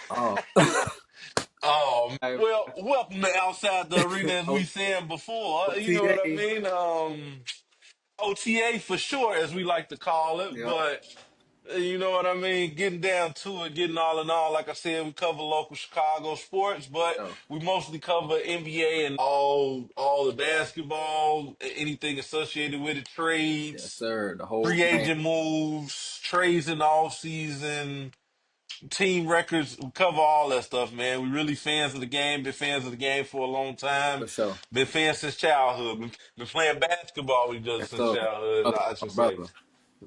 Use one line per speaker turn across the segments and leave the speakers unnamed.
Oh,
I,
Well, welcome to Outside the Arena, as we
O-
said before. You know what I
OTA.
mean? OTA for short, as we like to call it.
Yeah,
But you know what I mean? Getting down to it, getting all in all, like I said, we cover local Chicago sports, but
yeah.
we mostly cover NBA and all the basketball, anything associated with it,
Yes,
trades,
sir. The whole
free
thing
agent moves, trades in the off season, team records. We cover all that stuff, man. We really fans of the game. Been fans of the game for a long
for
time.
sure.
Been fans since childhood. Been playing basketball with each other
Yes,
since
sir.
childhood,
Brother,
I
my
should say.
brother.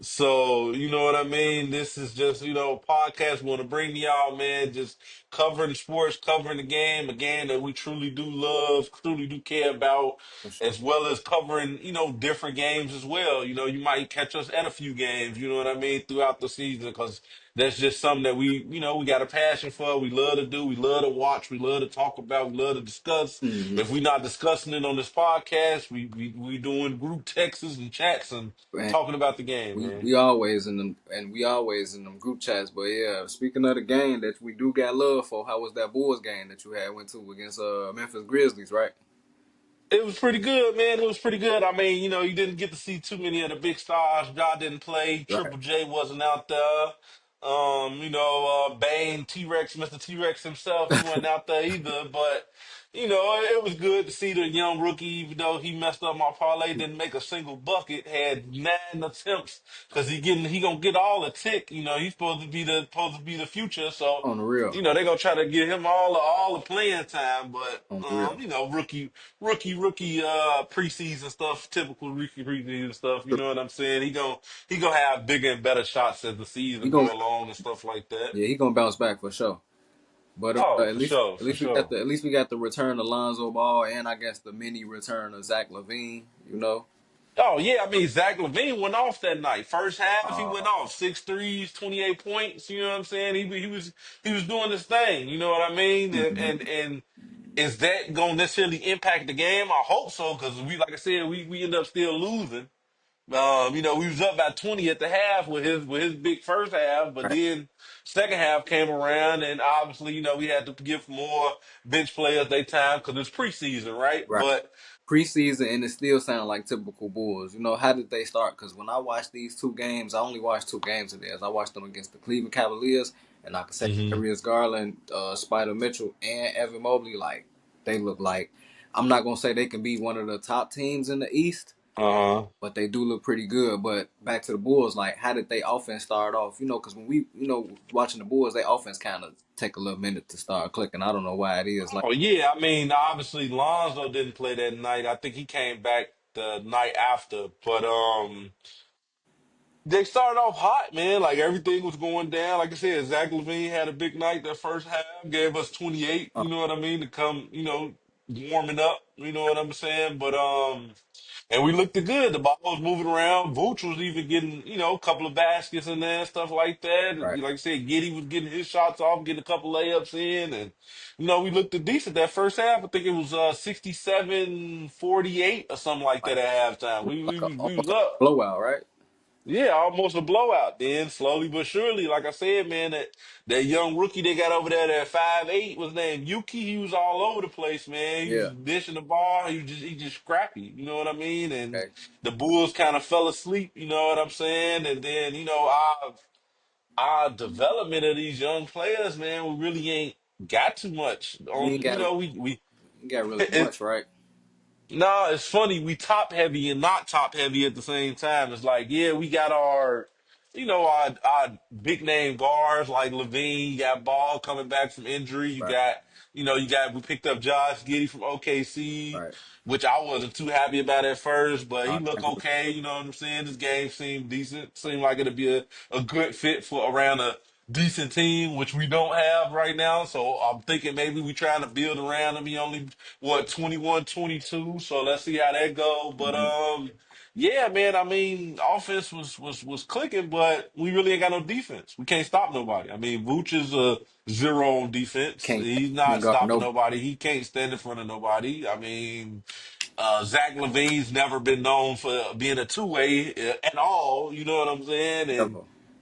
So, you know what I mean? This is just, a podcast we want to bring to y'all, man, just covering sports, covering the game, a game that we truly do love, truly do care about,
For sure.
as well as covering, different games as well. You might catch us at a few games, you know what I mean, throughout the season, because that's just something that we got a passion for. We love to do. We love to watch. We love to talk about. We love to discuss.
Mm-hmm.
If we're not discussing it on this podcast, we doing group texts and chats and
And
talking about the game, man.
we always in them, and we always in them group chats. But yeah, speaking of the game that we do got love for, how was that Bulls game that you had went to against Memphis Grizzlies, right?
It was pretty good, man. It was pretty good. I mean, you didn't get to see too many of the big stars. Ja didn't play.
Right.
Triple J wasn't out there. Bane, T Rex, Mr. T Rex himself, he wasn't out there either. But it was good to see the young rookie, even though he messed up my parlay, didn't make a single bucket, had 9 attempts because he gonna get all the tick. He's supposed to be the future. So.
On the real.
They're gonna try to get him all the playing time, but
On the real.
rookie preseason stuff, typical rookie preseason stuff. You know what I'm saying? He gonna have bigger and better shots as the
He
season
gonna
go along and stuff like that.
Yeah, he gonna bounce back for sure. But
Oh,
at
for
least
sure,
at
for
least we got
sure.
the return of Lonzo Ball, and I guess the mini return of Zach Levine. You know,
Oh yeah, I mean Zach Levine went off that night. First half, he went
uh,
off 6 threes, 28 points. You know what I'm saying? He was doing his thing. You know what I mean? And
mhm,
and, and is that gonna necessarily impact the game? I hope so, because like I said, we end up still losing. We was up by 20 at the half with his big first half, but
right,
then second half came around, and obviously, we had to give more bench players their time because it's preseason, right?
right.
But
Preseason, and it still sound like typical Bulls. You know, how did they start? Because when I watched these two games, I only watched two games of theirs. I watched them against the Cleveland Cavaliers, and I could say
hmm
Darius Garland, Spider Mitchell, and Evan Mobley, like they look like. I'm not gonna say they can be one of the top teams in the East,
uh-huh.
but they do look pretty good. But back to the Bulls, like how did they offense start off? You know, because when we, watching the Bulls, they offense kind of take a little minute to start clicking. I don't know why it is. Like,
Oh yeah, I mean, obviously Lonzo didn't play that night. I think he came back the night after, but they started off hot, man. Like everything was going down. Like I said, Zach Levine had a big night that first half, gave us 28,
uh,
you know what I mean, to come, warming up, you know what I'm saying? But and we looked good. The ball was moving around. Vooch was even getting, a couple of baskets in there, stuff like that.
right,
Like I said, Giddy was getting his shots off, getting a couple layups in, and we looked decent that first half. I think it was 67-48 or something like that
like
at halftime. We we, we we
almost
was
like
up.
a blowout, right?
Yeah, almost a blowout. Then slowly but surely, like I said, man, that young rookie they got over there at 5'8" was named Yuki. He was all over the place, man. He was
Yeah.
dishing the ball. He just scrappy. You know what I mean? And
Okay.
the Bulls kind of fell asleep. You know what I'm saying? And then our development of these young players, man, we really ain't got too much
We
on.
ain't got
We
really much, right?
No, it's funny. We top heavy and not top heavy at the same time. It's like, yeah, we got our big name guards like Levine. You got Ball coming back from injury.
Right.
We picked up Josh Giddey from OKC,
Right.
which I wasn't too happy about at first, but he
I
looked
agree.
okay. You know what I'm saying? This game seemed decent. Seemed like it'd be a good fit for around a decent team, which we don't have right now. So I'm thinking maybe we trying to build around him. He only 21, 22. So let's see how that go. But
Mhm.
yeah, man. I mean, offense was clicking, but we really ain't got no defense. We can't stop nobody. I mean, Vooch is a zero on defense. He's
Can't
not
guard
stopping
nobody.
nobody. He can't stand in front of nobody. I mean, Zach Levine's never been known for being a two-way at all. You know what I'm saying? And
Ever.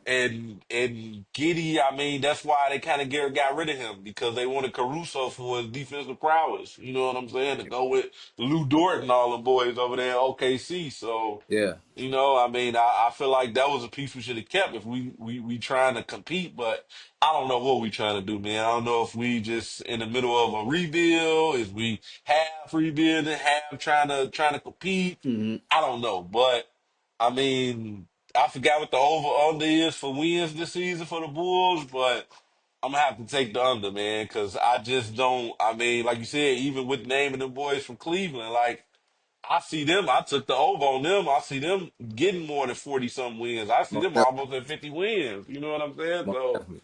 and Giddy, I mean, that's why they kind of got rid of him because they wanted Caruso for his defensive prowess. You know what I'm saying? To go with Lou Dort and all the boys over there in OKC. So,
Yeah.
I mean, I feel like that was a piece we should have kept if we trying to compete, but I don't know what we trying to do, man. I don't know if we just in the middle of a rebuild, if we half rebuilding, half trying to compete.
Hmm.
I don't know, but I mean, I forgot what the over under is for wins this season for the Bulls, but I'm gonna have to take the under, man, because I just don't. I mean, like you said, even with naming the boys from Cleveland, like. I see them. I took the over on them. I see them getting more than 40 some wins. I see
Most
them
definitely.
almost at 50 wins. You know what I'm saying?
Most
So
definitely.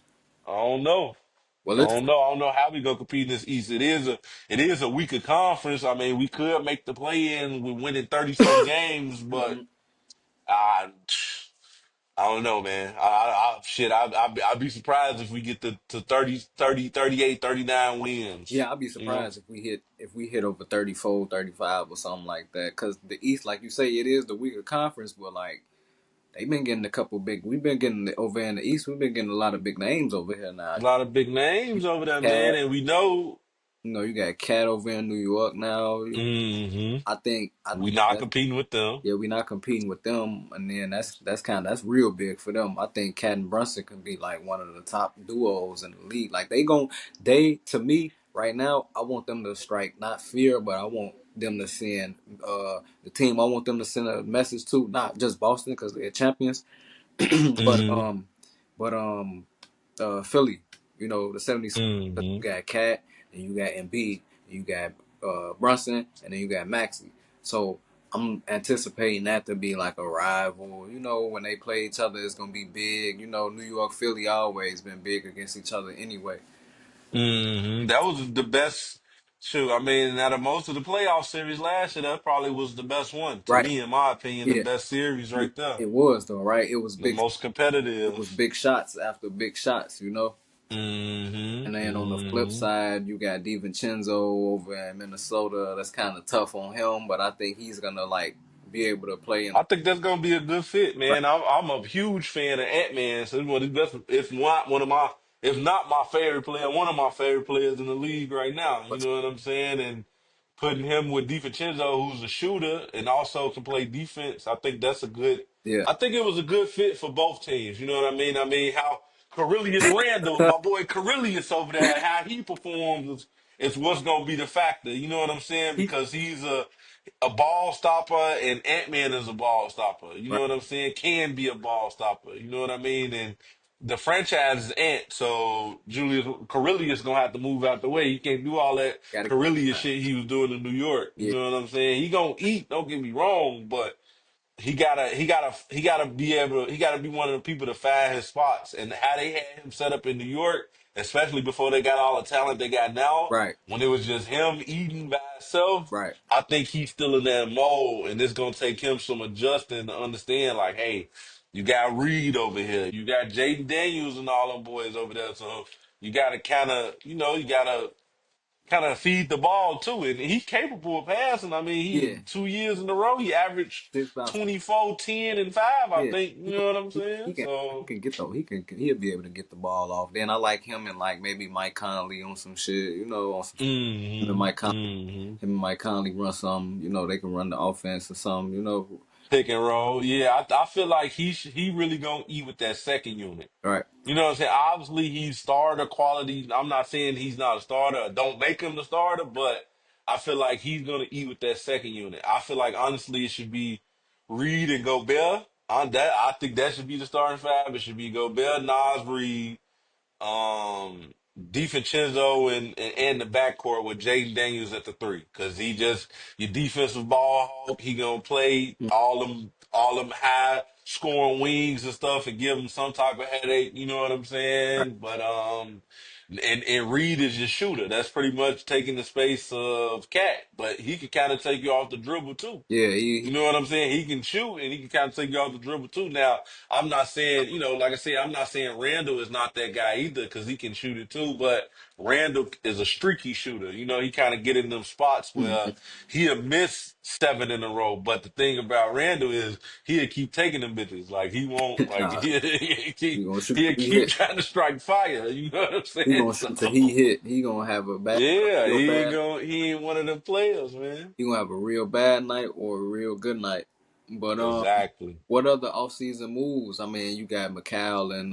I don't know.
Well,
I
it's
don't know. I don't know how we gonna compete in this East. It is a weaker conference. I mean, we could make the play in with winning 30 some games, but
Mhm.
I I don't know, man. I'd be surprised if we get to 30, 38, 39 wins.
Yeah, I'd be
You know,
surprised if we hit over 34, 35, or something like that. Cause the East, like you say, it is the weaker conference, but like they've been getting a couple big. We've been getting over in the East. We've been getting a lot of big names over here now.
a lot of big names over there, man,
Cat,
and we know.
you got Cat over in New York now.
Hmm.
I
We
think
not
that's
competing with them.
yeah, we're not competing with them, and then that's real big for them. I think Cat and Brunson can be like one of the top duos in the league. Like they to me right now, I want them to strike not fear, but I want them to send the team. I want them to send a message to not just Boston because they're champions, but
Hmm.
Philly. You know the 76ers.
Hmm.
You got Cat and you got Embiid, and you got Brunson, and then you got Maxey. So I'm anticipating that to be like a rival. You know, when they play each other, it's gonna be big. You know, New York, Philly always been big against each other anyway.
That was the best. Shoot, I mean, out of most of the playoff series last year, that probably was the best one to
Right?
me, in my opinion. The
Yeah,
best series right there,
it was though. Right?
the most
It was
competitive.
big shots after big shots. You know.
Hmm.
And then on the flip
Hmm.
side, you got DiVincenzo over in Minnesota. That's kind of tough on him, but I think he's gonna like be able to play in.
I think that's gonna be a good fit,
Right.
man. I'm a huge fan of Ant Man. So he's one of the best, if not my favorite player, one of my favorite players in the league right now. You know what I'm saying? And putting him with DiVincenzo, who's a shooter and also can play defense, I think that's a good.
Yeah.
I think it was a good fit for both teams. You know what I mean? I mean how Carillius Randall, my boy Carillius over there, how he performs is what's gonna be the factor. You know what I'm saying?
he
Because he's a ball stopper, and Ant Man is a ball stopper. You know
right.
what I'm saying? Can be a ball stopper. You know what I mean? And the franchise is Ant, so Julius Carillius gonna have to move out the way. He can't do all that
Got to get
Carillius
time.
shit he was doing in New York. You
Yeah.
know what I'm saying? He gonna eat. Don't get me wrong, but he gotta be one of the people to find his spots. And how they had him set up in New York, especially before they got all the talent they got now,
Right.
when it was just him eating by himself,
Right.
I think he's still in that mold, and it's gonna take him some adjusting to understand, like, hey, you got Reed over here, you got Jaden Daniels and all them boys over there, so you gotta kind of feed the ball too. And he's capable of passing. I mean,
Yeah.
2 years in a row, he averaged
Six about
24, 10, and 5, I
yeah.
think. You
He can
know what I'm
he
saying?
can he
So,
can get the he'll be able to get the ball off. Then I like him and like maybe Mike Conley on some shit. You know, on some him and
hmm
Mike Conley.
hmm
Him and Mike Conley run some. You know, they can run the offense or something. You know.
pick and roll. Yeah, I feel like he really gonna eat with that second unit.
Right.
You know what I'm saying? Obviously, he's starter quality. I'm not saying he's not a starter. Or don't make him the starter, but I feel like he's gonna eat with that second unit. I feel like honestly, it should be Reed and Gobert. I think that should be the starting five. It should be Gobert, Nas, Reed, um, DiVincenzo and the backcourt with Jaden Daniels at the three, because he just your defensive ball hawk. He gonna play
Mm.
all them high scoring wings and stuff and give him some type of headache. You know what I'm
Right.
saying? But And Reed is your shooter. That's pretty much taking the space of Cat, but he can kind of take you off the dribble too.
Yeah,
You know what I'm saying? He can shoot and he can kind of take you off the dribble too. Now, I'm not saying, like I said, I'm not saying Randall is not that guy either because he can shoot it too, but Randall is a streaky shooter. He kind of get in them spots where
Mhm.
he'll miss 7 in a row. But the thing about Randall is he'll keep taking them bitches. Like he won't, like
Nah,
he'll
he
keep,
gonna shoot
he'll
till he
keep
hit.
trying to strike fire. You know what I'm
He
saying?
gonna
So,
shoot till he hit. He gonna have a
yeah,
real bad.
he ain't one of them players, man.
He gonna have a real bad night or a real good night. But
Exactly.
what other offseason moves? I mean, you got McCall in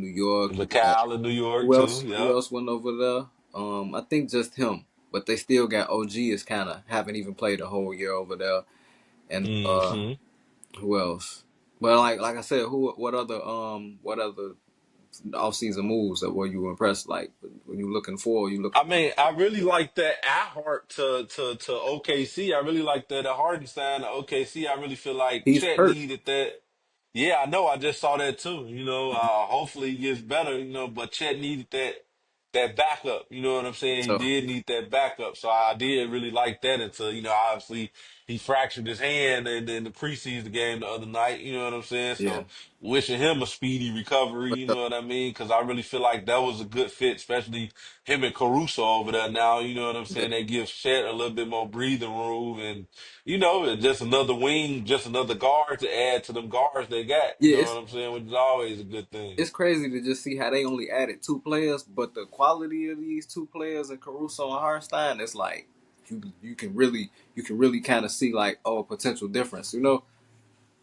New York. You got
McCall in New York
who else?
too.
Who
Yep.
else went over there? I think just him. But they still got OG is kind of haven't even played a whole year over there. And
Hmm.
who else? But like I said, what other offseason moves that were you impressed? Like when you looking for, you looking
I mean, I really like that Hart to OKC. I really like that Hardenstein to OKC. I really feel like
he's
Chet
hurt.
needed that. Yeah, I know. I just saw that too. Hopefully he gets better. But Chet needed that backup. You know what I'm saying? He
So
did need that backup. So I did really like that until obviously he fractured his hand in the preseason game the other night. You know what I'm saying?
yeah,
So wishing him a speedy recovery.
for
You
sure.
know what I mean? Because I really feel like that was a good fit, especially him and Caruso over there now. You know what I'm
Yeah,
saying? They give Chet a little bit more breathing room and. Just another wing, just another guard to add to them guards they got. You
yeah.
know what I'm saying? Which is always a good thing.
It's crazy to just see how they only added two players, but the quality of these two players in Caruso and Hartenstein, it's like you can really kind of see like potential difference.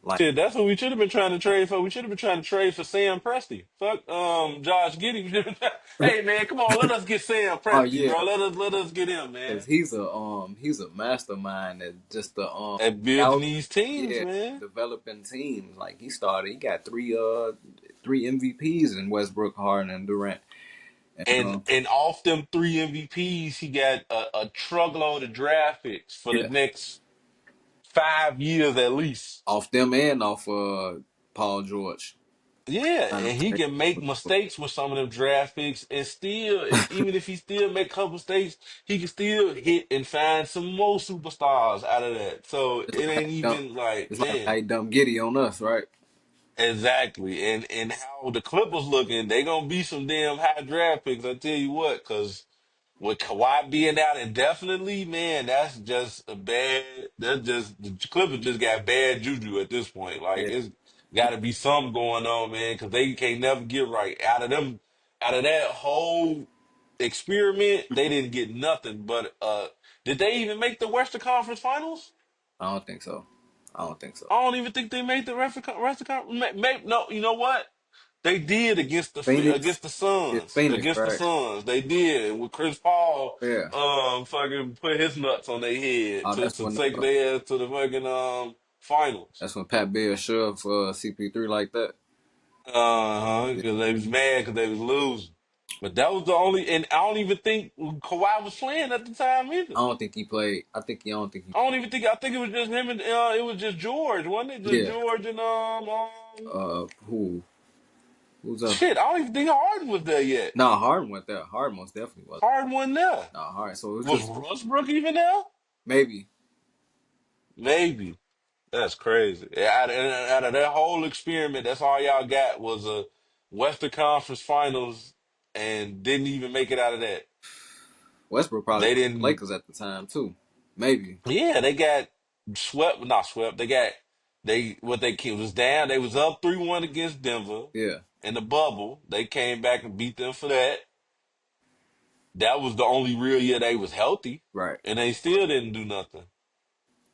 Like
Shit, that's what we should have been trying to trade for. We should have been trying to trade for Sam Presti. Fuck, Josh Giddey. Hey man, come on, let us get Sam
oh
Presti,
yeah,
bro. Let us get him, man.
because he's a mastermind at just the
At building
scout,
these teams,
yeah,
man.
developing teams. Like he got three MVPs in Westbrook, Harden, and Durant, and
And off them 3 MVPs, he got a truckload of draft picks for the
yeah,
next 5 years at least.
off them and off Paul George.
Yeah,
Kind of
and he can make mistakes with some of them draft picks, and still, even if he still make a couple mistakes, he can still hit and find some more superstars out of that. So it
It's like how
ain't
he dumped,
even like,
it's like how
man,
he dumped Giddy on us, right?
exactly. And how the Clippers looking, they gonna be some damn high draft picks. I tell you what, because with Kawhi being out indefinitely, man, that's just a bad. That's just the Clippers just got bad juju at this point. Like
Yeah,
it's got to be something going on, man, because they can't never get right out of them. Out of that whole experiment, they didn't get nothing. But did they even make the Western Conference Finals?
I don't think so. I don't think so.
I don't even think they made the Western Conference. No, you know what? They did
Phoenix,
against the
it's
Suns.
Phoenix,
Against the
right?
Suns. They did with Chris Paul
Yeah.
fucking put his nuts on their head
Oh,
to take their ass to the fucking finals.
that's when Pat Beal shoved CP3 like that.
Uh-huh.
Yeah.
Because they was mad because they was losing. But that was the only and I don't even think Kawhi was playing at the time either.
I don't think he played. I don't think he.
I think it was just him and it was just George, wasn't it? Just
Yeah.
George and
Who's up?
shit, I don't even think Harden was there yet.
Nah, Harden went there. Harden most definitely was.
Harden wasn't there.
Nah, Harden. So it's
Was
just
Westbrook even there?
maybe
Maybe. That's crazy. Out of that whole experiment, that's all y'all got was a Western Conference Finals and didn't even make it out of that.
Westbrook probably
They
was the
didn't.
Lakers at the time too. Maybe.
Yeah, they got swept. Not swept. They got what they was down. They was up 3-1 against Denver
Yeah.
in the bubble. They came back and beat them for that. That was the only real year they was healthy,
Right.
and they still didn't do nothing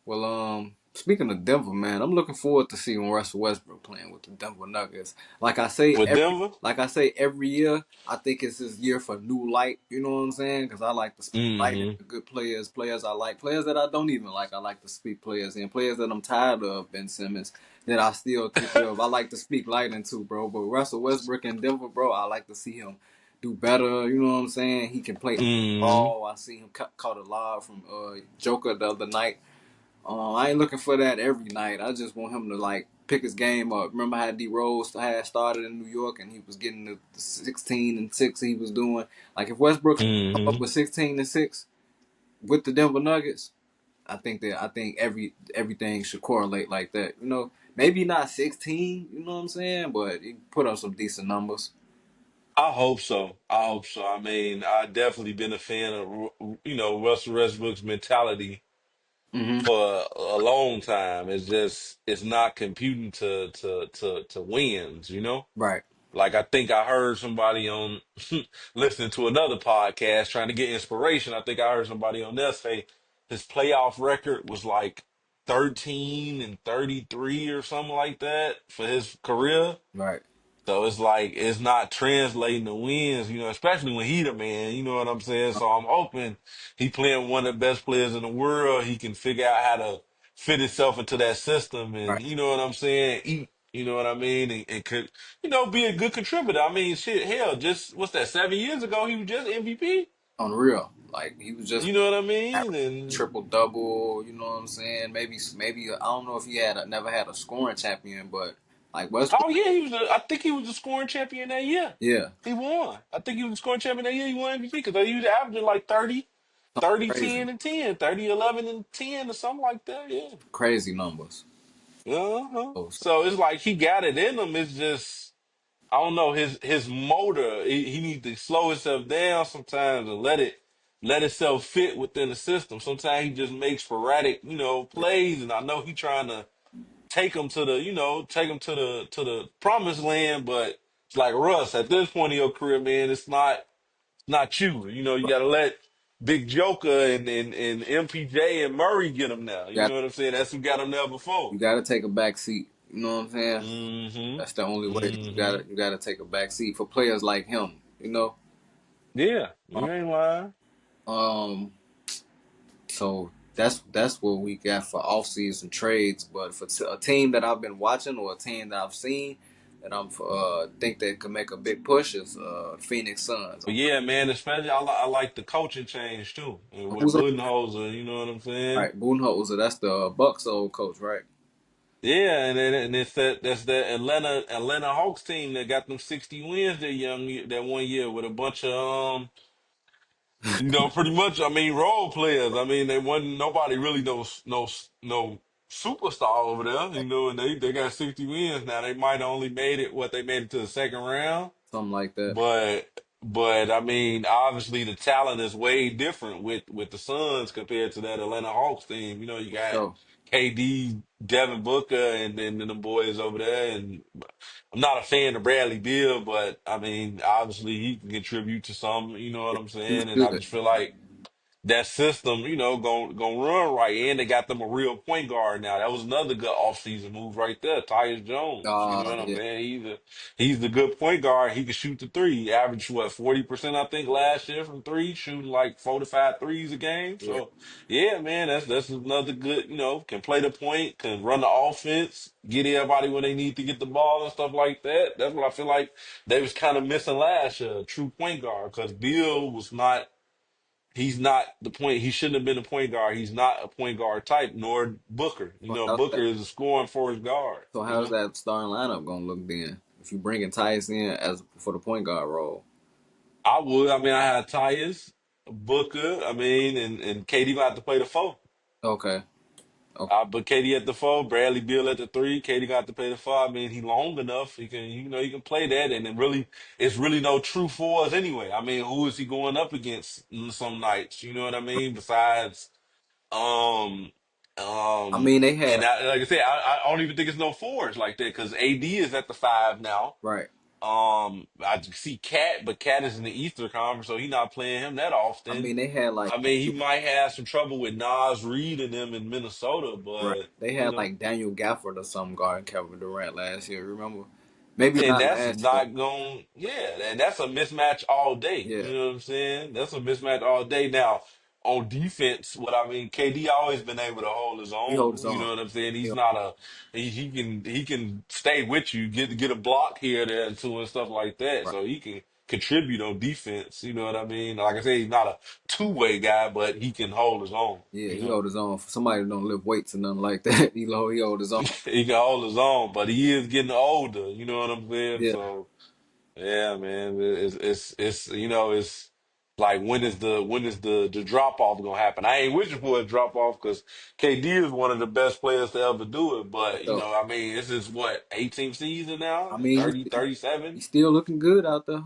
Well, speaking of Denver, man, I'm looking forward to seeing Russell Westbrook playing with the Denver Nuggets. Like I say
with
every,
Denver.
like I say every year, I think it's this year for new light. You know what I'm saying? Because I like to speak light
Hmm.
into good players I like, players that I don't even like. I like to speak players in, players that I'm tired of. Ben Simmons that I still think of. I like to speak light into, bro. But Russell Westbrook in Denver, bro, I like to see him do better. You know what I'm saying? He can play
Hmm.
ball. I see him caught a lob from Joker the other night. I ain't looking for that every night. I just want him to like pick his game up. Remember how D Rose had started in New York and he was getting the 16-6 he was doing. Like if Westbrook come up
Hmm.
with 16-6 with the Denver Nuggets, I think everything should correlate like that. You know, maybe not 16. You know what I'm saying? But he put up some decent numbers.
I hope so. I hope so. I mean, I definitely been a fan of Russell Westbrook's mentality
Hmm.
for a long time. It's just it's not computing to wins.
Right.
Like I think I heard somebody on listening to another podcast trying to get inspiration. I think I heard somebody on there say his playoff record was like 13-33 or something like that for his career.
Right.
So it's like it's not translating to wins, especially when he the man, you know what I'm saying? So I'm hoping he playing one of the best players in the world. He can figure out how to fit himself into that system and
Right.
you know what I'm saying, eat, you know what I mean, and could, be a good contributor. I mean, shit, hell, just what's that, 7 years ago he was just MVP?
Unreal. Like he was just
You know what I
average
mean? And
triple double. You know what I'm saying? Maybe I don't know if he never had a scoring champion, but like
oh
Westbrook,
yeah, I think he was the scoring champion that year.
yeah,
He won. I think he was the scoring champion that year. He won MVP because he was averaging like 30,
something
30,
crazy,
10, and 10, 30, 11, and 10 or something like that. Yeah.
crazy numbers.
Uh-huh.
So
So it's like he got it in him. It's just, I don't know, his motor, he needs to slow himself down sometimes and let himself fit within the system. Sometimes he just makes sporadic, plays, and I know he trying to take him to the promised land, but it's like Russ, at this point in your career, man, it's not you. You got to let Big Joker and MPJ and Murray get him now. You
got
know what I'm saying? That's who got him there before.
you got to take a back seat. You know what I'm saying?
Hmm.
That's the only way.
Hmm.
You gotta take a back seat for players like him. You know.
Yeah, you ain't lying.
Um. So that's what we got for off season trades. But for a team that I've been watching or a team that I've seen that I'm think that could make a big push is Phoenix Suns.
But yeah, man, especially I like the coaching change too. And with
Who's a,
Budenholzer, you know what I'm saying?
right? Budenholzer, that's the Bucks old coach, right?
Yeah, and it's that's the Atlanta Hawks team that got them 60 wins that one year with a bunch of pretty much. I mean, role players. I mean, they wasn't nobody really no superstar over there. And they got 60 wins now. They might have only made it what they made it to the second round.
Something like that.
But I mean, obviously the talent is way different with the Suns compared to that Atlanta Hawks team. You got
So
KD, Devin Booker, and then the boys over there. And I'm not a fan of Bradley Beal, but I mean, obviously he can contribute to some. You know what
yeah,
I'm
he's
saying? And I
good.
just feel like that system, going run right. And they got them a real point guard now. That was another good offseason move right there. Tyus Jones. You know what I'm
Yeah,
saying? He's the good point guard. He can shoot the three. He averaged what, 40%, I think, last year from three, shooting like 4 to 5 threes a game.
yeah.
So yeah, man, that's another good, can play the point, can run the offense, get everybody when they need to get the ball and stuff like that. That's what I feel like they was kind of missing last year, a true point guard, because Bill was not. He's not the point. He shouldn't have been a point guard. He's not a point guard type, nor Booker.
So
Booker is a scoring forward guard.
how's that starting lineup gonna look then? If you bringing Tyus in as for the point guard role?
I would. I mean, I had Tyus, Booker. I mean, and KD got to play the four.
Okay, okay.
But KD at the four, Bradley Beal at the three. KD got to play the five. I mean, he long enough. He can, he can play that. And it's really no true fours anyway. I mean, who is he going up against some nights? You know what I mean? Besides. Um,
I mean, they
and
had
like I said, I don't even think it's no fours like that because AD is at the five now.
right.
I see Cat, but Cat is in the Eastern Conference, so he's not playing him that
I
often.
mean, they had like
I mean, he might have some trouble with Nas Reed and them in Minnesota,
right.
but
They
you
had
know.
like Daniel Gafford or some guard Kevin Durant last year. Remember? Maybe
And
not
that's
last year.
not going, yeah, and that's a mismatch all day.
Yeah,
You know what I'm saying? That's a mismatch all day. Now, on defense, what I mean, KD always been able to hold his
he holds
own.
his
You
own.
know what I'm saying?
He,
He's not he can stay with you, get a block here, there, and stuff like that.
right.
So he can contribute on defense. You know what I mean? Like I said, he's not a two-way guy, but he can hold his own.
Yeah,
You
he
know,
hold his own. For somebody who don't lift weights or nothing like that, he hold his own.
he can hold his own, but he is getting older. You know what I'm saying?
Yeah,
So yeah, man, it's it's like when is the drop off gonna happen? I ain't wishing for a drop off because KD is one of the best players to ever do it.
for
But
sure.
I mean, this is what 18th season now,
I mean,
30, 37.
he's still looking good out there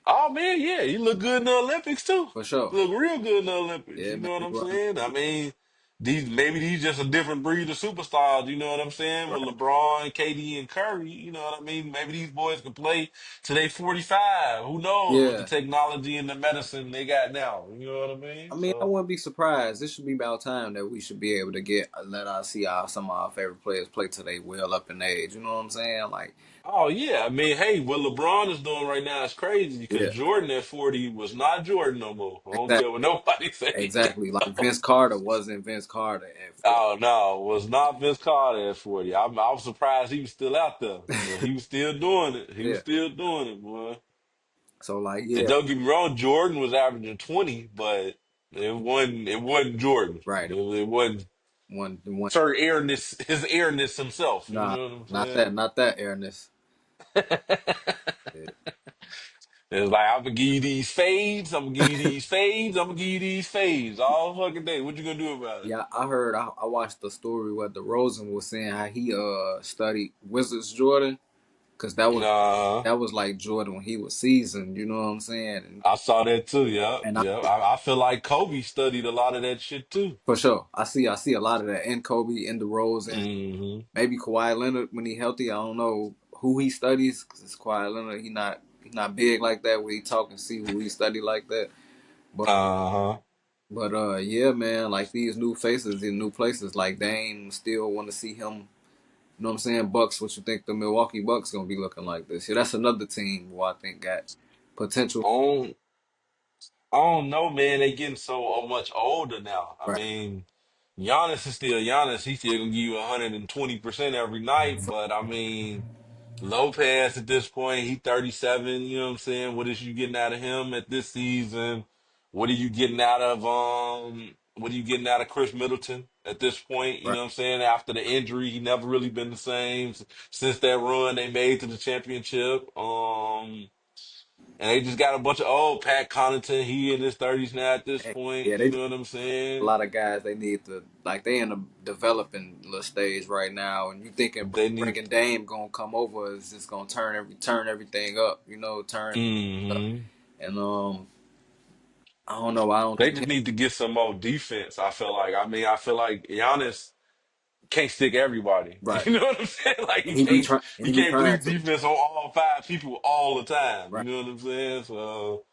Oh man, yeah, he look good in the Olympics too.
for sure.
Look real good in the Olympics.
Yeah,
You
man,
know what
he
I'm
running
saying? I mean, these just a different breed of superstars. You know what I'm saying? With
right.
LeBron, KD, and Curry. You know what I mean? Maybe these boys can play till they 45. Who knows with the
Yeah,
technology and the medicine they got now? You know what I
I
mean?
mean, I
So.
wouldn't be surprised. This should be about time that we should be able to get let us see some of our favorite players play till they well up in age. You know what I'm saying? Like,
Oh yeah, I mean, hey, what LeBron is doing right now is crazy because
yeah,
Jordan at 40 was not Jordan no more. I don't care what
exactly,
nobody say.
exactly. Like Vince Carter wasn't Vince Carter at 40.
Oh no, it was not Vince Carter at 40. I was surprised he was still out there, but he was still doing it. He was
Yeah.
still doing it, boy.
So like,
And
yeah,
don't get me wrong, Jordan was averaging 20, but it wasn't Jordan.
right.
It wasn't
One.
Sir Airness, his Airness himself. You
Nah,
know what I'm
not
saying?
that, not that airness. Yeah.
It's like I'm gonna give you these fades, I'm gonna give you these fades, I'm gonna give you these fades all fucking day. What you gonna do about it?
Yeah, I heard. I watched the story where DeRozan was saying how he studied Wizards Jordan because
Nah,
that was like Jordan when he was seasoned. You know what I'm saying?
I saw that too. Yeah,
And
yeah. I feel like Kobe studied a lot of that shit too.
for sure, I see a lot of that in Kobe, in DeRozan,
Hmm.
maybe Kawhi Leonard when he healthy. I don't know who he studies because it's Kawhi Leonard. He not big like that where he talk and see who he study like that. But
Uh-huh.
yeah, man, like these new faces in new places, like Dame still want to see him. You know what I'm saying? Bucks, what you think the Milwaukee Bucks gonna be looking like this year? That's another team who I think got potential.
On I don't know, man. They getting so much older now. I
Right.
mean, Giannis is still Giannis. He's still gonna give you 120% every night. But I mean, Lopez at this point, he 37. You know what I'm saying? What is you getting out of him at this season? What are you getting out of What are you getting out of Chris Middleton at this point? You
Right.
know what I'm saying? After the injury, he never really been the same since that run they made to the championship. And they just got a bunch of old Pat Connaughton. He in his 30s now at this
And,
point.
yeah,
You
they
know what I'm
a
saying?
lot of guys they need to like they in a developing little stage right now, and you thinking
They need.
bringing Dame gonna come over is just gonna turn everything up, you know, turn up.
Hmm.
And I don't know, I don't
They
think
just need to get some more defense. I feel like. I mean, I feel like Giannis can't stick everybody.
right.
You know what I'm saying? Like
And
he
he be
can't
trying
bring
to
defense on all five people all the time. You
right.
know what I'm saying? So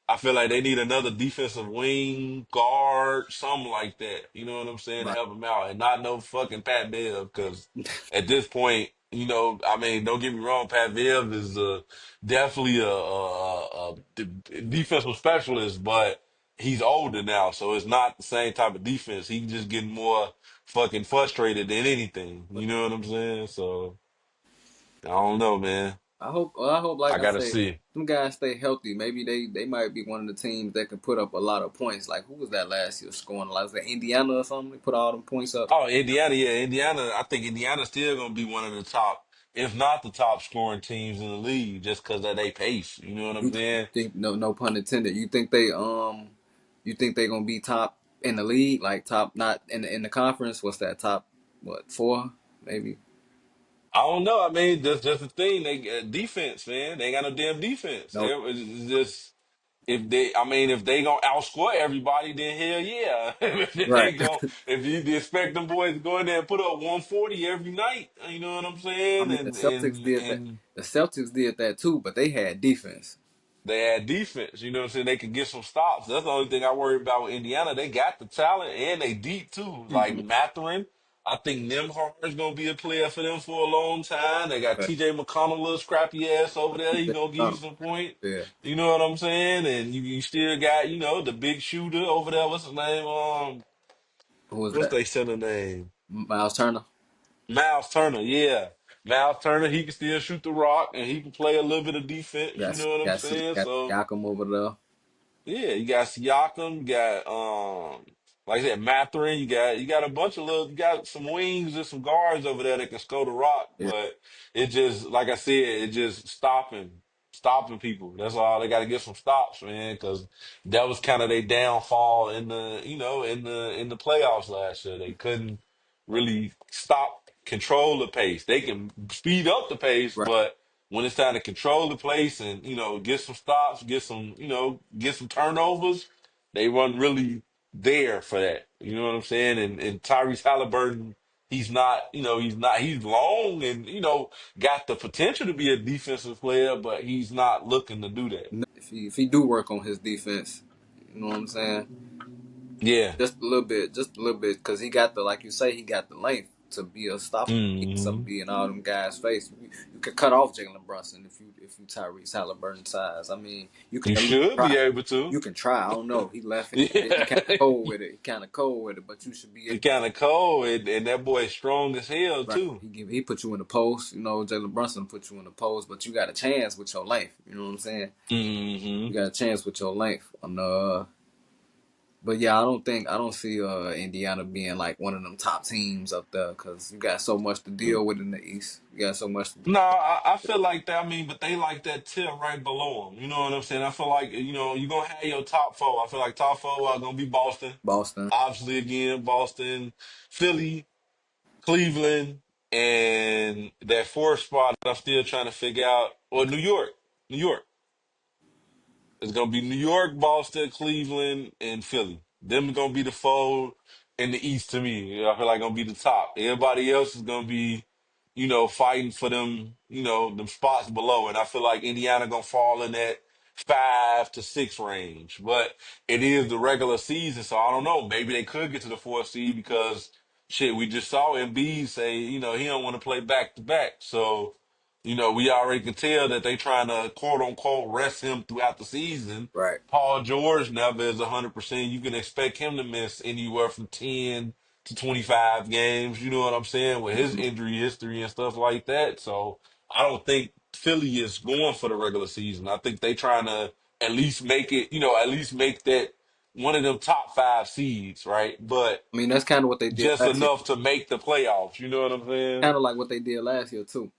I feel like they need another defensive wing, guard, something like that. You know what I'm saying? To
Right.
help them out. And not no fucking Pat Bev, because at this point, I mean, don't get me wrong, Pat Bev is definitely a defensive specialist, but he's older now, so it's not the same type of defense. He just getting more fucking frustrated than anything. You know what I'm saying? So I don't know, man.
I hope, like
I
I
gotta
say,
see.
them guys stay healthy. Maybe they might be one of the teams that can put up a lot of points. Like who was that last year scoring? Like was that Indiana or something? They put all them points up.
Oh, Indiana, yeah, Indiana. I think Indiana's still gonna be one of the top, if not the top scoring teams in the league, just because of their pace. You know what I'm
You
saying?
think no pun intended. You think they gonna be top in the league? Like top not in the conference? What's that top? What four maybe?
I don't know. I mean, that's the thing. They defense, man. They ain't got no damn defense.
No.
It's just if they gonna outscore everybody, then hell yeah. If
Right.
they go, if you expect them boys to go in there and put up 140 every night, you know what I'm
I
saying?
mean
And
The Celtics did that too, but they had defense.
they had defense, you know what I'm saying? They could get some stops. That's the only thing I worry about with Indiana. They got the talent and they deep too. Like
Mm-hmm.
Matherin, I think Nembhard is gonna be a player for them for a long time. They got TJ McConnell, little scrappy ass over there. He gonna give you some point.
Yeah.
You know what I'm saying? And you still got, the big shooter over there. What's his name?
Who was
What's
that?
they center name?
Miles Turner.
Miles Turner, yeah. Miles Turner, he can still shoot the rock and he can play a little bit of defense, you know what I'm saying?
Got
So
Siakam over there.
Yeah, you got Siakam, you got like I said, Matherin, you got a bunch of little, you got some wings and some guards over there that can score the rock,
Yeah,
but it just like I said, it just stopping people. That's all. They got to get some stops, man, because that was kind of their downfall in the in the playoffs last year. They couldn't really stop control the pace. They can speed up the pace,
right.
but when it's time to control the place and get some stops, get some turnovers, they weren't really there for that. You know what I'm saying? And Tyrese Halliburton, he's long and got the potential to be a defensive player, but he's not looking to do that.
If he do work on his defense, you know what I'm saying?
Yeah.
Just a little bit, because he got the, like you say, he got the length to be a stopper. He's up
Hmm.
be in all them guys' face. You could cut off Jalen Brunson if you Tyrese Halliburton size. I mean, you can
You
at least
should
try.
be able to.
You can try. I don't know. He left. He kind of
Yeah.
cold with it. He kind of cold with it, but you should be
He kind of cold, and that boy strong as hell
right.
too.
He put you in the post. You know, Jalen Brunson put you in the post, but you got a chance with your length. You know what I'm saying?
Hmm.
You got a chance with your length. But yeah, I don't see Indiana being like one of them top teams up there, because you got so much to deal with in the East. You got so much to deal
No,
with.
I feel like that. I mean, but they like that tier right below them. You know what I'm saying? I feel like you're gonna have your top four. I feel like top four are gonna be Boston,
Boston.
obviously again Boston, Philly, Cleveland, and that fourth spot I'm still trying to figure out. Or New York, New York. It's gonna be New York, Boston, Cleveland, and Philly. Them are gonna be the four in the East to me. I feel like gonna be the top. Everybody else is gonna be, fighting for them spots below. And I feel like Indiana gonna fall in that 5 to 6 range. But it is the regular season, so I don't know. Maybe they could get to the fourth seed because shit, we just saw Embiid say, he don't want to play back to back. So we already can tell that they trying to quote unquote rest him throughout the season.
Right.
Paul George never is 100%. You can expect him to miss anywhere from 10 to 25 games. You know what I'm saying? With his
Mhm.
injury history and stuff like that. So I don't think Philly is going for the regular season. I think they trying to at least make it, at least make that one of them top five seeds, right? But
I mean, that's kind of what they did
just
last year.
enough to make the playoffs. You know what I'm saying?
Kind of like what they did last year too.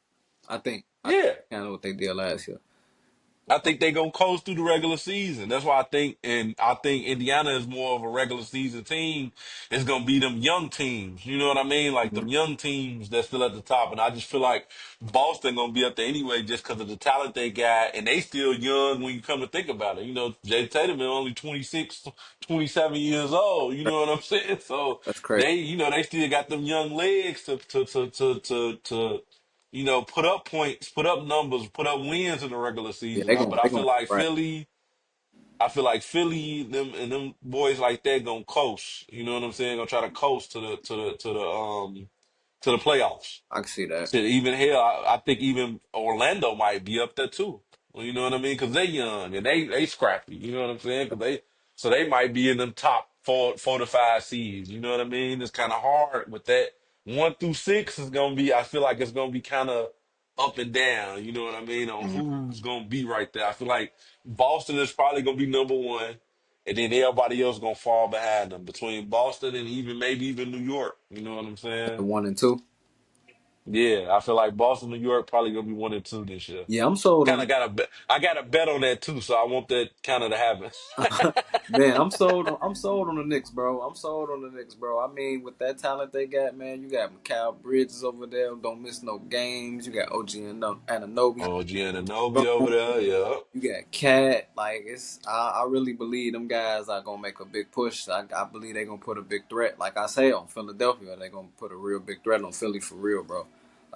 I think
Yeah.
kind of what they did last year.
I think they gonna coast through the regular season. That's why I think Indiana is more of a regular season team. It's gonna be them young teams. You know what I mean? Like
Mhm.
them young teams that's still at the top. And I just feel like Boston gonna be up there anyway, just because of the talent they got, and they still young when you come to think about it. Jay Tatum is only 26, 27 years old. You know what I'm saying? So
That's crazy.
they still got them young legs to put up points, put up numbers, put up wins in the regular
Yeah,
season.
they
But
gonna
I
they
feel
gonna
like
right.
Them and them boys like that gonna coast. You know what I'm saying? Gonna try to coast to the playoffs.
I can see that.
Shit, even hell, I think even Orlando might be up there too. Well, you know what I mean? Because they young and they scrappy. You know what I'm saying? So they might be in them top four to five seeds. You know what I mean? It's kind of hard with that. 1 through 6 is gonna be. I feel like it's gonna be kind of up and down. You know what I mean? On
Mhm.
who's gonna be right there. I feel like Boston is probably gonna be number one, and then everybody else gonna fall behind them between Boston and maybe even New York. You know what I'm
The
saying?
1 and 2.
Yeah, I feel like Boston, New York probably gonna be 1 and 2 this year.
Yeah, I'm sold
Kind
on.
of got a bet. I got a bet on that too, so I want that kind of to happen.
Man, I'm sold on the Knicks, bro. I'm sold on the Knicks, bro. I mean, with that talent they got, man, you got Mikal Bridges over there, don't miss no games. You got OG and Anunoby.
Oh, Giannobi over there, yeah.
You got Cat. Like, I really believe them guys are gonna make a big push. I believe they're gonna put a big threat. Like I say, on Philadelphia, they're gonna put a real big threat on Philly for real, bro.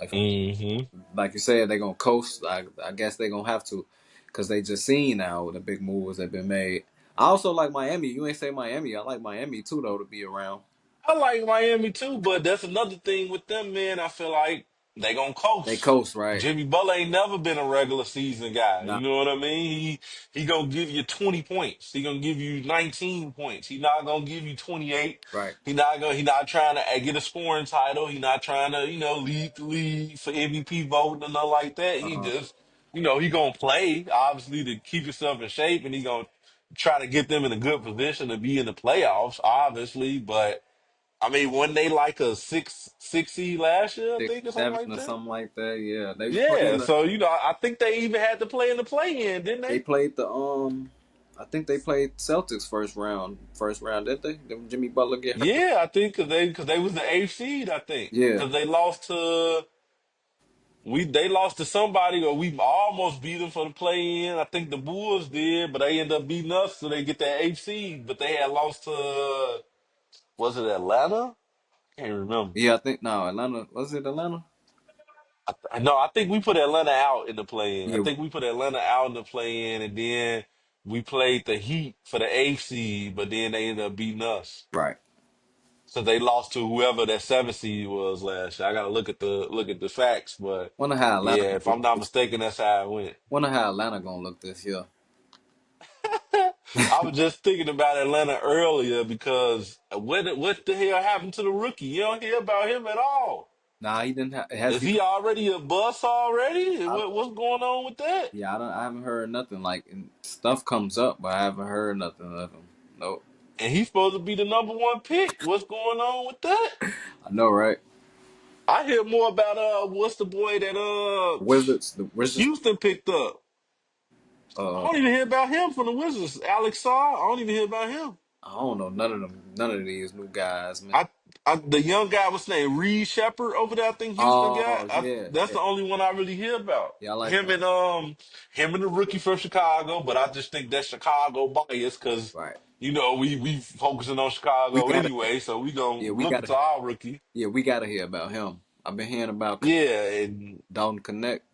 Like
Hmm.
like you said, they're gonna coast. I guess they're gonna have to, because they just seen now the big moves that have been made. I also like Miami. You ain't say Miami. I like Miami too, though, to be around.
I like Miami too, but that's another thing with them, man. I feel like they gonna
They
coast.
coast, right?
Jimmy Butler ain't never been a regular season guy.
Nah,
You know what I mean? He gonna give you 20 points. He gonna give you 19 points. He not gonna give you 28.
right.
He not trying to get a scoring title. He not trying to, lead the league for MVP voting and nothing like that. He
Uh,
just, he gonna play obviously to keep himself in shape, and he gonna try to get them in a good position to be in the playoffs, obviously. But I mean, when they like a six seed last year, I
Six,
think, or something
7
like
or
that.
something like that. Yeah, they was
Yeah,
playing the.
so I think they even had to play in the play-in, didn't
They
they?
played the I think they played Celtics first round. First round, did they? Did Jimmy Butler get hurt?
Yeah, I think because they was the eighth seed, I think,
Yeah,
because they lost to they lost to somebody, or we almost beat them for the play-in. I think the Bulls did, but they ended up beating us, so they get that eighth seed. But they had lost to, was it Atlanta? Can't remember.
yeah. I think no, Atlanta was it Atlanta?
No, I think we put Atlanta out in the play-in. I
Yeah,
think we put Atlanta out in the play-in, and then we played the Heat for the eighth seed, but then they ended up beating us.
right.
So they lost to whoever that seventh seed was last year. I gotta look at the facts, but
Wonder how Atlanta
yeah,
gonna
if
look
I'm not
this.
mistaken, that's how it went.
Wonder how Atlanta gonna look this year.
I was just thinking about Atlanta earlier because what the hell happened to the rookie? You don't hear about him at all.
Nah, he didn't have. Has
Is
he?
he already a bust already?
I,
What's going on with that?
yeah, I don't. I haven't heard nothing. Like stuff comes up, but I haven't heard nothing of him. Nope.
And he's supposed to be the number one pick. What's going on with that?
I know, right?
I hear more about what's the boy that
The Wizards.
Houston picked up. I
Uh,
don't even hear about him from the Wizards. Alex Sarr. I don't even hear about him.
I don't know none of them. None of these new guys, man.
I, the young guy was named Reed Shepard over there. I think Houston got.
Oh yeah,
That's
yeah,
the only one I really hear about.
yeah. I like
Him
him.
and him and the rookie from Chicago. But I just think that's Chicago bias because
Right.
we focusing on
We
Chicago
gotta.
anyway. So we gonna
Yeah, we
look
gotta.
into our rookie.
Yeah, we gotta hear about him. I've been hearing about
Yeah, and
Dalton Connect.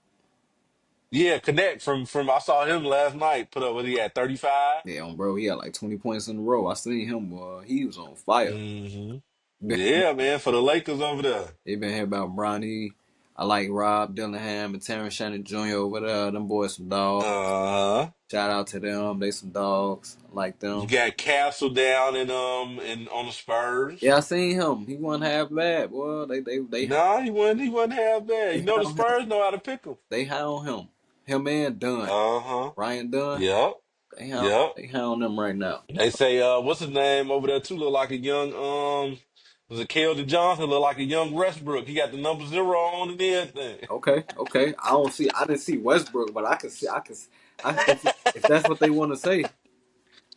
yeah, Connect from I saw him last night. Put up what he had 35.
Yeah, bro, he had like 20 points in a row. I seen him, boy. He was on fire.
Hmm.
Been,
Yeah, man, for the Lakers over there.
they been hearing about Bronny. I like Rob Dillingham and Terrence Shannon Jr. over there. Them boys some dogs.
Uh huh.
Shout out to them. They some dogs. I like
You
them.
got Castle down in on the Spurs.
Yeah, I seen him. He wasn't half bad, boy.
Nah, he wasn't half bad.
They
You
high
know the
on him.
Spurs know how to pick him.
They high on him. Him and Dunn.
Uh huh.
Ryan Dunn.
Yep. Yep.
They high on them right now.
They say what's his name over there too? Look like a young was it Keldon Johnson? Look like a young Westbrook. He got the number 0 on and everything.
Okay, okay. I didn't see Westbrook, but if that's what they want to say.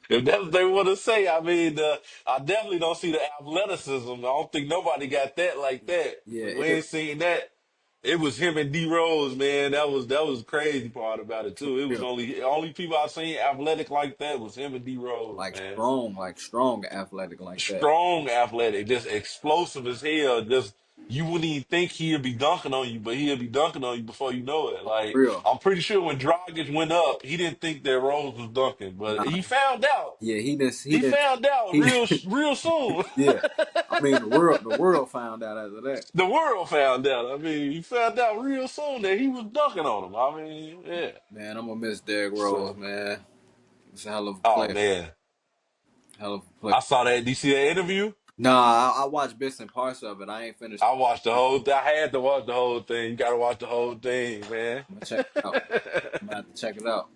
If that's what they want to say, I mean, I definitely don't see the athleticism. I don't think nobody got that like that.
Yeah,
We ain't seen that. It was him and D Rose, man. That was the crazy part about it
for
too. It was
real.
only people I seen athletic like that was him and D Rose, man.
Like strong, athletic like that.
Strong athletic, just explosive as hell. Just you wouldn't even think he'd be dunking on you, but he'll be dunking on you before you know it.
For
Like
real.
I'm pretty sure when Dragic went up, he didn't think that Rose was dunking, but
Nah,
he found out.
yeah,
He found out
he
real soon.
yeah. I mean, the world found out after that.
The world found out. I mean, he found out real soon that he was dunking on him. I mean, yeah.
Man, I'm gonna miss Derrick Rose,
So,
man. He's a hell of a
oh
player.
man,
Hell of a player.
I saw that. Did you see that interview?
Nah, I watched bits and parts of it. I ain't finished.
I watched the whole. I had to watch the whole thing. You got to watch the whole thing, man.
I'm gonna check it out. I'm gonna have to check it out.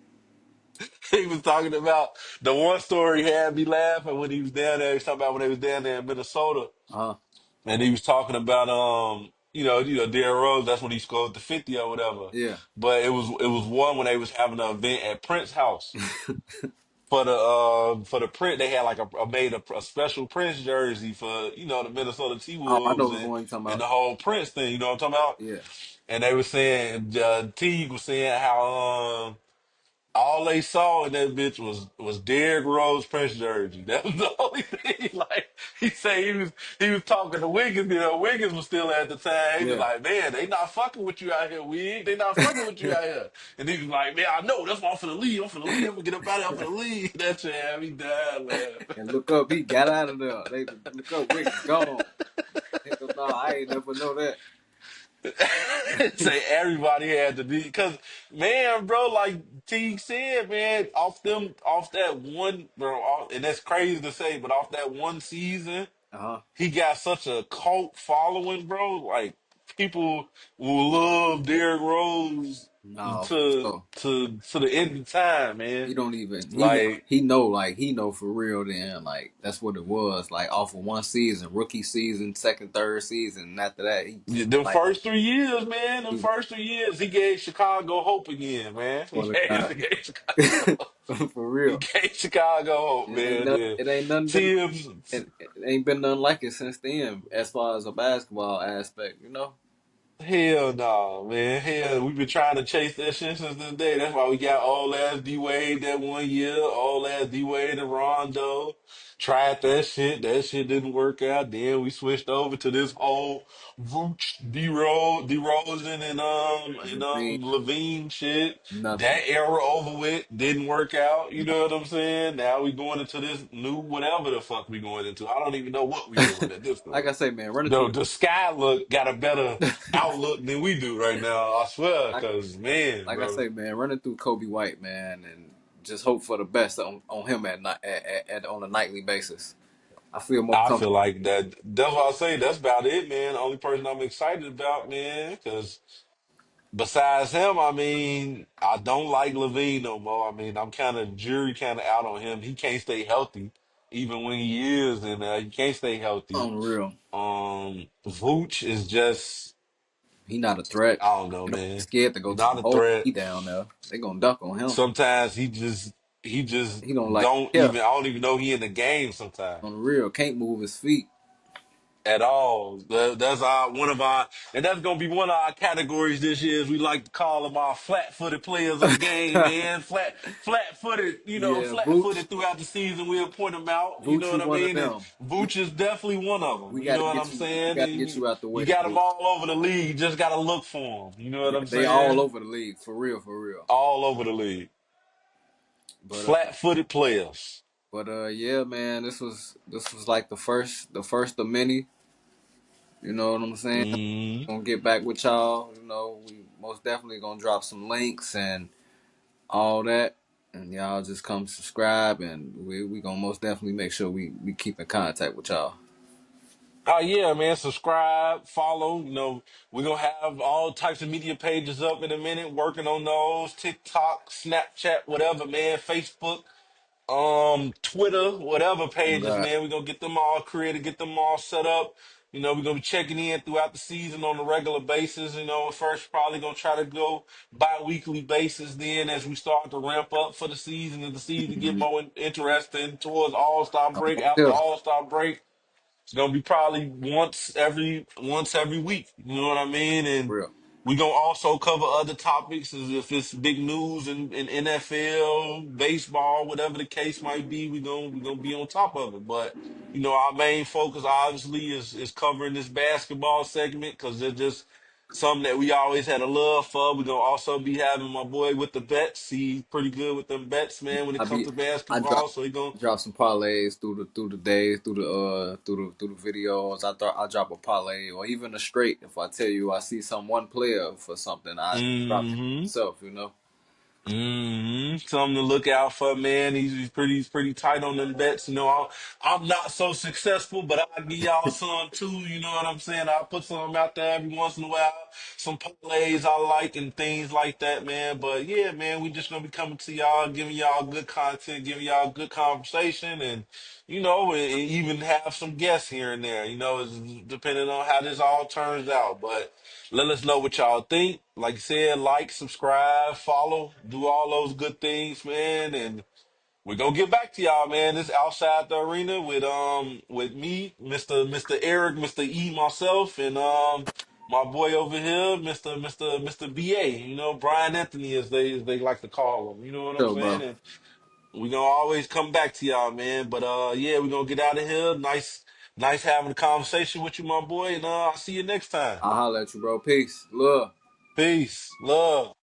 He was talking about the one story had me laughing when he was down there. He was talking about when they was down there in Minnesota,
Uh huh.
and he was talking about Derrick Rose. That's when he scored the 50 or whatever.
Yeah.
But it was one when they was having an event at Prince's house. For the print, they had like made a special Prince jersey for the Minnesota T
Oh, I know
Wolves
the one you're talking
and
about.
the whole Prince thing. You know what I'm talking about?
Yeah.
And they were saying Teague was saying how all they saw in that bitch was Derrick Rose Prince jersey. That was the only thing. Like he said, he was talking to Wiggins. Wiggins was still at the time. He was
Yeah.
like, man, they not fucking with you out here, Wig. They not fucking with you out here. And he was like, man, I know. That's why I'm finna leave. I'm finna leave. I'm gonna get up out of here. I'm finna leave. That shit had me dying, man.
And look up, he got out of there. They look up, Wiggins gone. Hell no, I ain't never know that.
Say everybody had to be because man, bro, like T said, man, off that one, bro, and that's crazy to say, but off that one season,
Uh huh.
he got such a cult following, bro. Like people will love Derrick Rose
No, for
to
sure.
the end of time,
He
man.
don't even
Like
he know for real then like that's what it was like off of one season, rookie season, second, third season, and after that he
them
like
first 3 years, man. Them
he
first 3 years, he gave Chicago hope again, man. He
for the
gave,
God.
he gave Chicago,
For
he
real.
gave Chicago hope, man. And
It ain't nothing been
Tibbs,
it ain't been nothing like it since then as far as a basketball aspect, you know?
hell no, man. Hell, we've been trying to chase that shit since the day. That's why we got old ass D Wade that 1 year, old ass D Wade and Rondo. Tried that shit. That shit didn't work out. Then we switched over to this whole Vooch, DeRozan and
Levine,
Levine shit.
nothing.
That era over with didn't work out. You know what I'm saying? Now we going into this new whatever the fuck we going into. I don't even know what we doing at this
Like
point.
I say, man, running
The
through
the sky look got a better outlook than we do right now. I swear,
like,
cause man,
like I
bro,
say, man, running through Kobe White, man, and just hope for the best on him on a nightly basis. I feel more
I feel
comfortable.
like that. That's what I say. That's about it, man. The only person I'm excited about, man, cause besides him, I mean, I don't like Levine no more. I mean, I'm kind of jury kind of out on him. He can't stay healthy, even when he is, and he can't stay healthy.
Unreal.
Vooch is just,
He not a threat.
I don't know,
He don't be
man.
scared to go to the
Not a
hole.
threat.
He down there. They gonna duck on him.
Sometimes he just
He don't like
don't
yeah.
even I don't even know he in the game sometimes
On the real, can't move his feet.
at all. That's our one of our and that's gonna be one of our categories this year is we like to call them our flat footed players of the game, man. Flat footed,
Yeah,
flat footed throughout the season. We'll point them out, you know
Vooch
what
was
I
one of
mean? And
them.
Vooch is definitely one of them.
We
You
got to
know what
get
I'm
you. We
saying?
got to get
And
you out the
you
way,
got them
Vooch.
all over the league. You just gotta look for them. You know what
Yeah,
I'm
they all
saying?
over the league for real, for real.
All over the league.
But
Flat footed players.
yeah, man, this was like the first of many. You know what I'm saying?
Mm-hmm.
Gonna get back with y'all. You know, we most definitely gonna drop some links and all that, and y'all just come subscribe, and we gonna most definitely make sure we keep in contact with y'all.
Oh yeah, man. Subscribe, follow. We're gonna have all types of media pages up in a minute, working on those. TikTok, Snapchat, whatever, man. Facebook, Twitter, whatever
Oh
pages,
God,
man. We're gonna get them all created, get them all set up. We're gonna be checking in throughout the season on a regular basis. First probably gonna try to go bi-weekly basis then as we start to ramp up for the season and the season get
mm-hmm.
more interesting towards All-Star break, after
Yeah,
All-Star break. It's gonna be probably once every week. You know what I mean? And
for real.
we gonna also cover other topics as if it's big news in NFL, baseball, whatever the case might be. We gonna be on top of it. But our main focus obviously is covering this basketball segment because it's just something that we always had a love for. We're gonna also be having my boy with the bets. He's pretty good with them bets, man, when it
I
comes
be
to
I drop
basketball. So he gonna
drop some parlays through the days through the videos. I thought I drop a parlay or even a straight. If I tell you I see some one player for something, I drop it
mm-hmm.
myself. You know.
Something to look out for, man. He's pretty tight on them bets. I'm not so successful, but I'll give y'all some too. You know what I'm saying? I'll put some out there every once in a while. Some parlays I like and things like that, man. But yeah, man, we just gonna be coming to y'all, giving y'all good content, giving y'all good conversation, and and even have some guests here and there. It's depending on how this all turns out, but. Let us know what y'all think. Like I said, like, subscribe, follow, do all those good things, man. And we're gonna get back to y'all, man. This outside the arena with me, Mr. Eric, Mr. E, myself, and my boy over here, Mr. BA. Brian Anthony as they like to call him. You know what I'm
Sure,
saying?
bro.
And we gonna always come back to y'all, man. But yeah, we're gonna get out of here. Nice having a conversation with you, my boy, and I'll see you next time.
I'll holler at you, bro. Peace. Love.
Peace. Love.